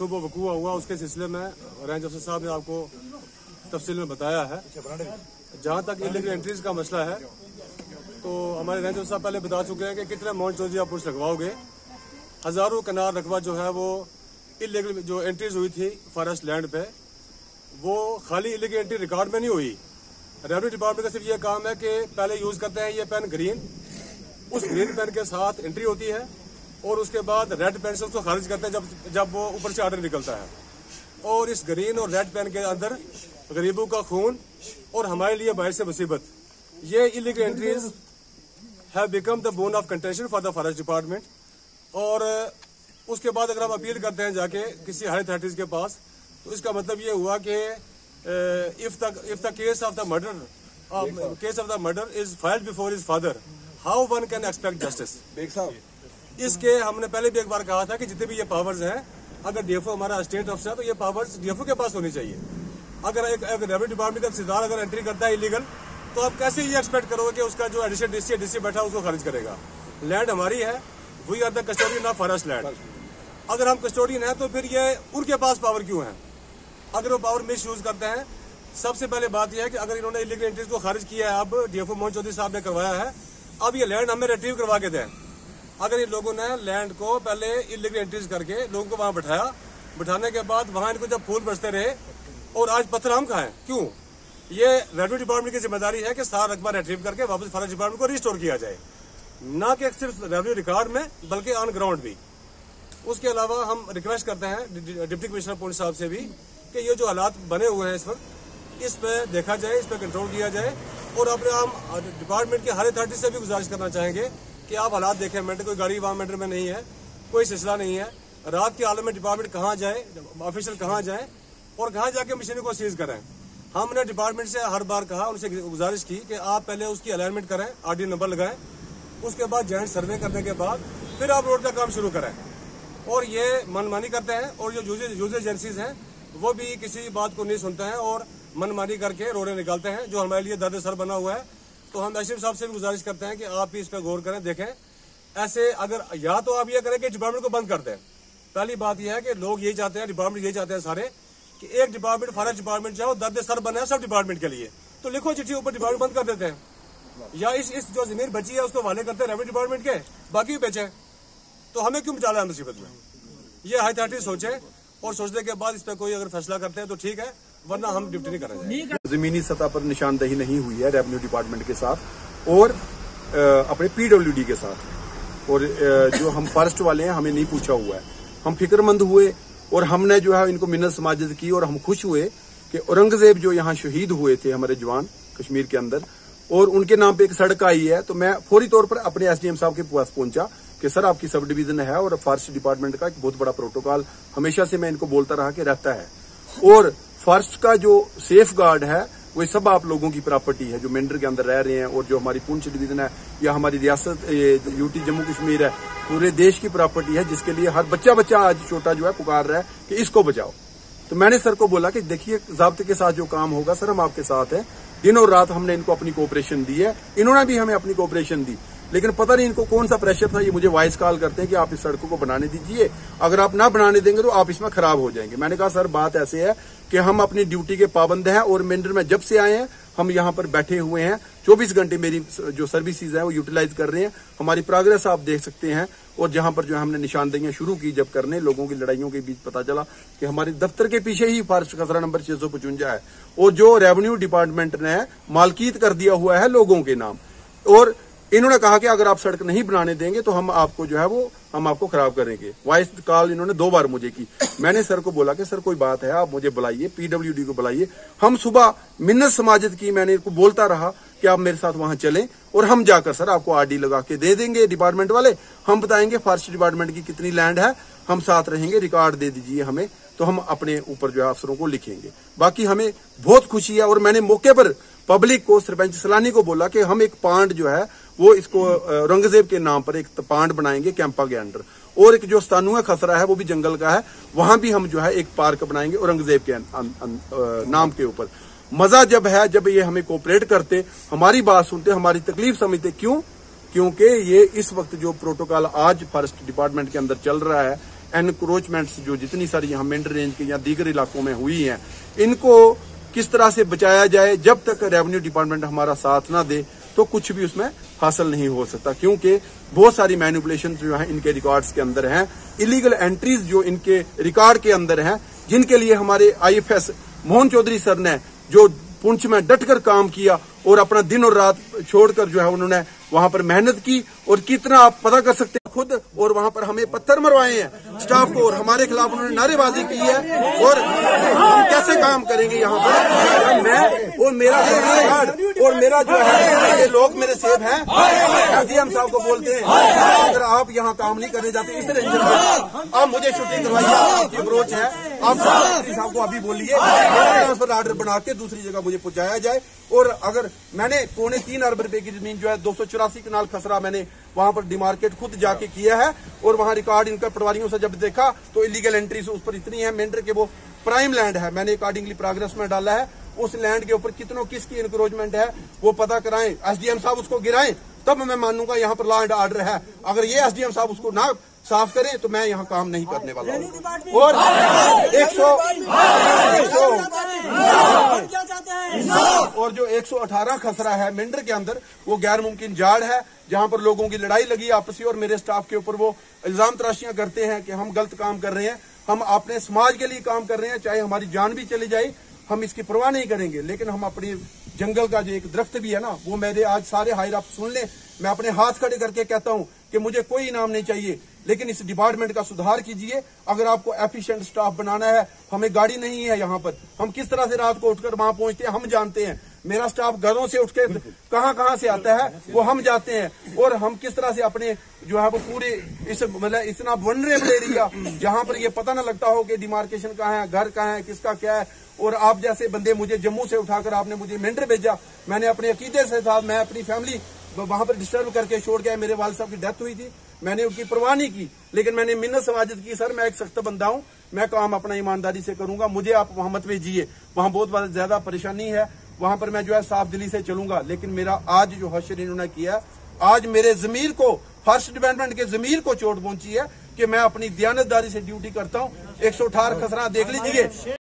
सुबह वकूआ हुआ, उसके सिलसिले में रेंज अफसर साहब ने आपको तफसील में बताया है। जहां तक इलीगल एंट्रीज का मसला है तो हमारे रेंज अफसर साहब पहले बता चुके हैं कि कितने माउंट चौधरी आप पुलिस लगवाओगे। हजारों कनार रकबा जो है वो इलीगल जो एंट्रीज हुई थी फॉरेस्ट लैंड पे, वो खाली इलीगल एंट्री रिकॉर्ड में नहीं हुई। रेवेन्यू डिपार्टमेंट का सिर्फ ये काम है कि पहले यूज करते हैं ये पेन ग्रीन, उस ग्रीन पेन के साथ एंट्री होती है और उसके बाद रेड पेन से उसको खारिज करते हैं जब वो ऊपर से ऑर्डर निकलता है। और इस ग्रीन और रेड पेन के अंदर गरीबों का खून और हमारे लिए बायस मुसीबत, ये illegal entries have become the bone of contention for the forest department. और उसके बाद अगर हम अपील करते हैं जाके किसी हायर अथॉरिटीज के पास, तो इसका मतलब ये हुआ कि if the case of the murder is filed before his father, how one can expect justice. Baig साहब, इसके हमने पहले भी एक बार कहा था कि जितने भी ये पावर्स हैं, अगर डीएफओ हमारा स्टेट अफसर है तो ये पावर्स डीएफओ के पास होनी चाहिए। अगर एक रेवेन्यू डिपार्टमेंट का सिद्धार्थ अगर एंट्री करता है इलीगल, तो आप कैसे ये एक्सपेक्ट करोगे कि उसका जो एडिशनल डीसी बैठा उसको खारिज करेगा। लैंड हमारी है, we are the custodian of forest land. अगर हम कस्टोडियन है तो फिर ये उनके पास पावर क्यों है? अगर वो पावर मिस यूज करते हैं, सबसे पहले बात यह है कि अगर इन्होंने इलीगल एंट्रीज को खारिज किया है, अब डीएफओ मोहन चौधरी साहब ने करवाया है, अब ये लैंड हमें रिट्रीव करवा के दें। अगर इन लोगों ने लैंड को पहले इलीगल एंट्रीज करके लोगों को वहां बैठाया, बिठाने के बाद वहां इनको जब फूल बरसते रहे और आज पत्थर हम खाएं, क्यों? ये रेवेन्यू डिपार्टमेंट की जिम्मेदारी है कि सारा रकबा रिट्रीव करके वापस फॉरेस्ट डिपार्टमेंट को रिस्टोर किया जाए, न कि सिर्फ रेवेन्यू रिकॉर्ड में बल्कि ऑन ग्राउंड भी। उसके अलावा हम रिक्वेस्ट करते हैं डिप्टी कमिश्नर पुलिस साहब से भी कि ये जो हालात बने हुए हैं इस वक्त, इस पे देखा जाए, इस पे कंट्रोल किया जाए। और अपने हम डिपार्टमेंट के हर अथॉरिटी से भी गुजारिश करना चाहेंगे कि आप हालात देखें। मेंटर कोई गाड़ी वहां मेंटर में नहीं है, कोई सिलसिला नहीं है। रात के हालत में डिपार्टमेंट कहाँ जाए, ऑफिसर कहाँ जाए और कहाँ जाके मशीनों को सीज करें। हमने डिपार्टमेंट से हर बार कहा, उनसे गुजारिश की कि आप पहले उसकी अलाइनमेंट करें, आरडी नंबर लगाएं, उसके बाद जॉइंट सर्वे करने के बाद फिर आप रोड का काम शुरू करें। और ये मनमानी करते हैं और जो यूजर एजेंसीज हैं वो भी किसी बात को नहीं सुनते हैं और मनमानी करके रोडें निकालते हैं, जो हमारे लिए दर्द सर बना हुआ है। तो हम एसडीएम साहब से भी गुजारिश करते हैं कि आप भी इस पर गौर करें, देखें। ऐसे अगर या तो आप ये करें कि डिपार्टमेंट को बंद कर दें। पहली बात यह है कि लोग यही चाहते हैं, डिपार्टमेंट यही चाहते हैं सारे, कि एक डिपार्टमेंट फॉरेस्ट डिपार्टमेंट चाहे दर्द सर बना है सब डिपार्टमेंट के लिए, तो लिखो चिट्ठी ऊपर डिपार्टमेंट बंद कर देते हैं, या इस जो जमीन बची है उसको वाले करते हैं रेवेन्यू डिपार्टमेंट के, बाकी भी बेचे। तो हमें क्यों डाला है मुसीबत में? ये हाई अथॉरिटी सोचे और सोचने के बाद इस पर कोई अगर फैसला करते हैं तो ठीक है, वरना हम ड्यूटी नहीं करेंगे। जमीनी सतह पर निशानदही नहीं हुई है रेवेन्यू डिपार्टमेंट के साथ और अपने पीडब्ल्यूडी के साथ, और जो हम फॉरेस्ट वाले हैं हमें नहीं पूछा हुआ है। हम फिक्रमंद हुए और हमने जो है इनको मिन्नत समाजत की और हम खुश हुए कि औरंगजेब जो यहाँ शहीद हुए थे हमारे जवान कश्मीर के अंदर, और उनके नाम पे एक सड़क आई है। तो मैं फौरी तौर पर अपने एसडीएम साहब के पास पहुंचा कि सर आपकी सब डिवीजन है और फॉरेस्ट डिपार्टमेंट का एक बहुत बड़ा प्रोटोकॉल हमेशा से मैं इनको बोलता रहा कि रहता है, और फॉरेस्ट का जो सेफ गार्ड है वो सब आप लोगों की प्रॉपर्टी है जो मेंढर के अंदर रह रहे हैं, और जो हमारी पुंछ डिवीजन है या हमारी रियासत यूटी जम्मू कश्मीर है, पूरे देश की प्रॉपर्टी है, जिसके लिए हर बच्चा आज छोटा जो है पुकार रहा है कि इसको बचाओ। तो मैंने सर को बोला कि देखिए ज़ाब्ते के साथ जो काम होगा सर हम आपके साथ हैं। दिन और रात हमने इनको अपनी कोऑपरेशन दी है, इन्होंने भी हमें अपनी कोऑपरेशन दी, लेकिन पता नहीं इनको कौन सा प्रेशर था। ये मुझे वॉइस कॉल करते हैं कि आप इस सड़कों को बनाने दीजिए, अगर आप ना बनाने देंगे तो आप इसमें खराब हो जाएंगे। मैंने कहा सर बात ऐसे है कि हम अपनी ड्यूटी के पाबंद हैं और मेंढर में जब से आए हैं हम यहाँ पर बैठे हुए हैं, 24 घंटे मेरी जो सर्विसेज है वो यूटिलाइज कर रहे हैं। हमारी प्रोग्रेस आप देख सकते हैं। और जहां पर जो हमने निशानदेहियां शुरू की जब करने, लोगों की लड़ाइयों के बीच पता चला कि हमारे दफ्तर के पीछे ही फॉरेस्ट खसरा नंबर 655 है, और जो रेवेन्यू डिपार्टमेंट ने मालकीत कर दिया हुआ है लोगों के नाम, और इन्होंने कहा कि अगर आप सड़क नहीं बनाने देंगे तो हम आपको जो है वो हम आपको खराब करेंगे। वॉइस कॉल इन्होंने 2 बार मुझे की। मैंने सर को बोला कि सर कोई बात है आप मुझे बुलाइए, पीडब्ल्यूडी को बुलाइए। हम सुबह मिन्नत समाजत की, मैंने इनको बोलता रहा कि आप मेरे साथ वहां चलें और हम जाकर सर आपको आरडी लगा के दे देंगे डिपार्टमेंट वाले, हम बताएंगे फॉरेस्ट डिपार्टमेंट की कितनी लैंड है, हम साथ रहेंगे, रिकॉर्ड दे दीजिए हमें, तो हम अपने ऊपर जो है अफसरों को लिखेंगे। बाकी हमें बहुत खुशी है। और मैंने मौके पर पब्लिक को, सरपंच सलानी को बोला कि हम एक पांड जो है वो इसको औरंगजेब के नाम पर एक पांड बनाएंगे कैंपा के अंडर, और एक जो स्थानुआ खसरा है वो भी जंगल का है, वहां भी हम जो है एक पार्क बनाएंगे औरंगजेब के नाम के ऊपर। मजा जब है जब ये हमें कोऑपरेट करते, हमारी बात सुनते, हमारी तकलीफ समझते। क्यों? क्योंकि ये इस वक्त जो प्रोटोकॉल आज फॉरेस्ट डिपार्टमेंट के अंदर चल रहा है, एनक्रोचमेंट्स जो जितनी सारी यहाँ मेंढर रेंज के या दीगर इलाकों में हुई हैं, इनको किस तरह से बचाया जाए। जब तक रेवेन्यू डिपार्टमेंट हमारा साथ ना दे तो कुछ भी उसमें हासिल नहीं हो सकता, क्योंकि बहुत सारी मैनिपुलेशन जो है इनके रिकॉर्ड्स के अंदर हैं, इलीगल एंट्रीज जो इनके रिकॉर्ड के अंदर हैं, जिनके लिए हमारे IFS मोहन चौधरी सर ने जो पुंछ में डटकर काम किया और अपना दिन और रात छोड़कर जो है उन्होंने वहां पर मेहनत की। और कितना आप पता कर सकते हैं खुद, और वहां पर हमें पत्थर मरवाए हैं स्टाफ को, और हमारे खिलाफ उन्होंने नारेबाजी की है। और हम कैसे काम करेंगे यहाँ पर? मैं और मेरा कार्ड और मेरा जो है ये लोग मेरे सेब हैं, SDM साहब को बोलते हैं अगर आप यहाँ काम नहीं करने जाते इस रेंजर में, आप मुझे छुट्टी करवाइए, आपकी अप्रोच है, आप साहब को अभी बोलिए ट्रांसफर ऑर्डर बना के दूसरी जगह मुझे पहुंचाया जाए। और अगर मैंने 3.25 अरब रुपए की जमीन जो है 284 कनाल खसरा मैंने वहां पर डिमार्केट खुद जाके किया है, और वहां रिकॉर्ड इनका पटवारियों से जब देखा तो इलीगल एंट्रीज उस पर इतनी है। मेंढर के वो प्राइम लैंड है, मैंने अकॉर्डिंगली प्रोग्रेस में डाला है, उस लैंड के ऊपर कितनों किसकी इंक्रोचमेंट है वो पता कराएं, SDM साहब उसको गिराएं, तब मैं मानूंगा यहाँ पर लॉ एंड ऑर्डर है। अगर ये SDM साहब उसको ना साफ करें तो मैं यहाँ काम नहीं करने वाला हूँ। और 118 खसरा है मेंढर के अंदर, वो गैर मुमकिन जाड़ है, जहाँ पर लोगों की लड़ाई लगी आपसी, और मेरे स्टाफ के ऊपर वो इल्जाम तराशियां करते हैं कि हम गलत काम कर रहे हैं। हम अपने समाज के लिए काम कर रहे हैं, चाहे हमारी जान भी चली जाए हम इसकी परवाह नहीं करेंगे, लेकिन हम अपनी जंगल का जो एक दरख्त भी है ना, वो मेरे आज सारे हायर आप सुन लें, मैं अपने हाथ खड़े करके कहता हूं कि मुझे कोई इनाम नहीं चाहिए, लेकिन इस डिपार्टमेंट का सुधार कीजिए। अगर आपको एफिशिएंट स्टाफ बनाना है, हमें गाड़ी नहीं है यहाँ पर, हम किस तरह से रात को उठकर वहां पहुंचते हैं हम जानते हैं। मेरा स्टाफ घरों से उठ के कहां से आता है वो हम जाते हैं, और हम किस तरह से अपने जो है वो पूरे इस मतलब इतना वनरेबल एरिया जहां पर ये पता ना लगता हो कि डिमार्केशन कहाँ है, घर कहाँ है, किसका क्या है। और आप जैसे बंदे मुझे जम्मू से उठाकर आपने मुझे मेंढर भेजा, मैंने अपने अकीदे से साथ मैं अपनी फैमिली वहां पर डिस्टर्ब करके छोड़ गया। मेरे वालिद साहब की डेथ हुई थी, मैंने उनकी परवाह नहीं की, लेकिन मैंने मिन्नत समाजत की, सर मैं एक सख्त बंदा हूं, मैं काम अपना ईमानदारी से करूंगा, मुझे आप वहां मत भेजिए, वहां बहुत ज्यादा परेशानी है, वहां पर मैं जो है साफ दिली से चलूंगा। लेकिन मेरा आज जो हश्र इन्होंने किया, आज मेरे जमीर को, फॉरेस्ट डिपार्टमेंट के जमीर को चोट पहुंची है कि मैं अपनी दयानतदारी से ड्यूटी करता हूं। 118 खसरा देख लीजिए।